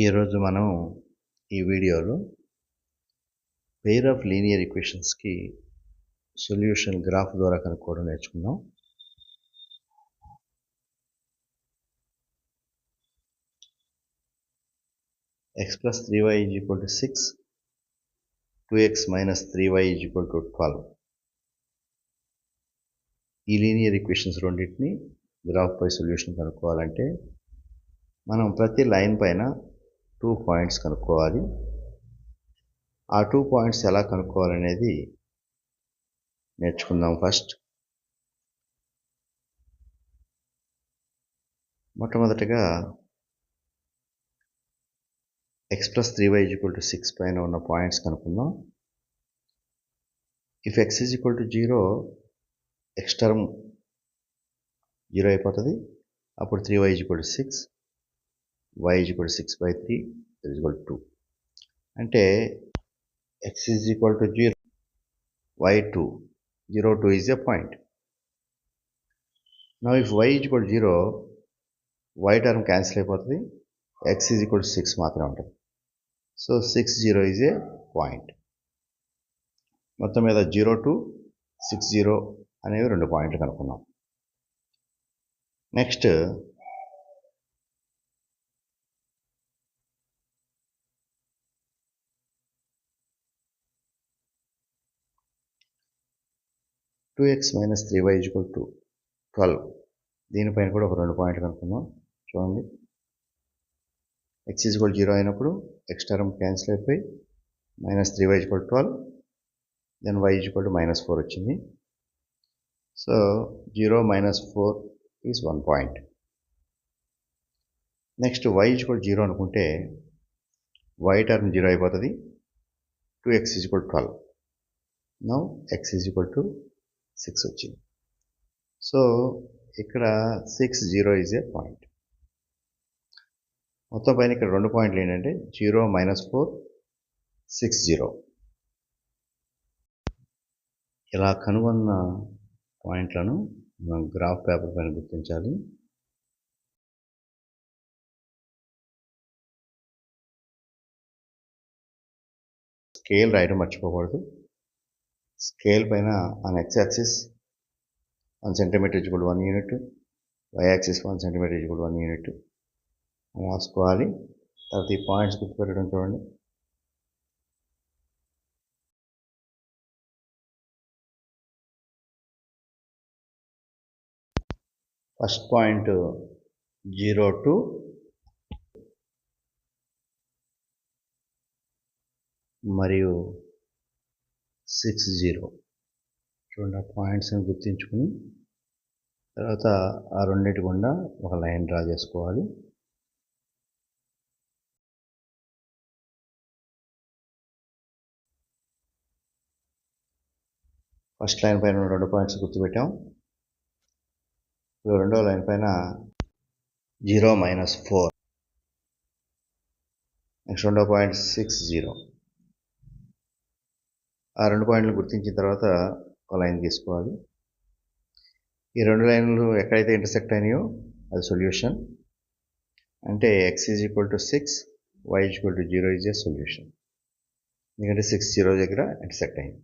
ఈరోజు మనం ఈ వీడియోలో పెయిర్ ఆఫ్ లీనియర్ ఈక్వేషన్స్కి సొల్యూషన్ గ్రాఫ్ ద్వారా కనుక్కోవడం నేర్చుకుందాం. x plus 3y is equal to 6, 2x minus 3y is equal to 12. ఈ లీనియర్ ఈక్వేషన్స్ రెండింటిని గ్రాఫ్ పై సొల్యూషన్ కనుక్కోవాలంటే మనం ప్రతి లైన్ పైన 2 పాయింట్స్ కనుక్కోవాలి. ఆ 2 పాయింట్స్ ఎలా కనుక్కోవాలనేది నేర్చుకుందాం. ఫస్ట్ మొట్టమొదటిగా x plus 3y is equal to 6 పైన ఉన్న పాయింట్స్ కనుక్కుందాం. If x is equal to 0, x term 0 అయిపోతుంది. అప్పుడు 3y is equal to 6, y is equal to 6 by 3, is equal to 2. అంటే x is equal to 0, y 2, 0, 2 is a point. Now if y is equal to 0, y term cancel అయిపోతుంది, x is equal to 6 మాత్రమే ఉంటుంది. So 6, 0 is a point. మొత్తం మీద 0 to 6, 0 అనేవి 2 పాయింట్లు కనుక్కున్నాం. Next two x minus 3y is equal to 12. దీనిపైన కూడా ఒక 2 పాయింట్లు కనుక్కుందాం. చూడండి, x is equal to 0 అయినప్పుడు x టర్మ్ క్యాన్సిల్ అయిపోయి minus 3y is equal to 12, then y is equal to minus 4 వచ్చింది. So 0 minus 4 is 1 point. Next y is equal to 0 అనుకుంటే y టర్మ్ 0 అయిపోతుంది, 2x is equal to 12. Now x is equal to 6 వచ్చింది. So ఇక్కడ 6, 0 is a point. మొత్తం పైన ఇక్కడ 2 పాయింట్లు ఏంటంటే 0, -4, 6, 0. ఇలా కనుగొన్న పాయింట్లను మనం గ్రాఫ్ పేపర్ పైన గుర్తించాలి. స్కేల్ రాయడం మర్చిపోకూడదు. స్కేల్ పైన on x axis 1 centimeter is equal to 1 unit, y axis 1 centimeter is equal to 1 unit రాసుకోవాలి. తర్వాత ఈ పాయింట్స్ గుర్తుపెట్టడం చూడండి. ఫస్ట్ పాయింట్ 0 to మరియు 6, 0 చూడండి. ఆ పాయింట్స్ని గుర్తించుకుని తర్వాత ఆ రెండింటి గుండా ఒక లైన్ డ్రా చేసుకోవాలి. ఫస్ట్ లైన్ పైన 2 పాయింట్స్ గుర్తుపెట్టాం. ఇప్పుడు రెండవ లైన్ పైన 0, -4, నెక్స్ట్ రెండవ పాయింట్ 6, 0. ఆ 2 పాయింట్లు గుర్తించిన తర్వాత ఒక లైన్ తీసుకోవాలి. ఈ 2 లైన్లు ఎక్కడైతే ఇంటర్సెక్ట్ అయినాయో అది సొల్యూషన్. అంటే x is equal to 6, y is equal to 0 is a solution. ఎందుకంటే 6, 0 దగ్గర ఇంటర్సెక్ట్ అయింది.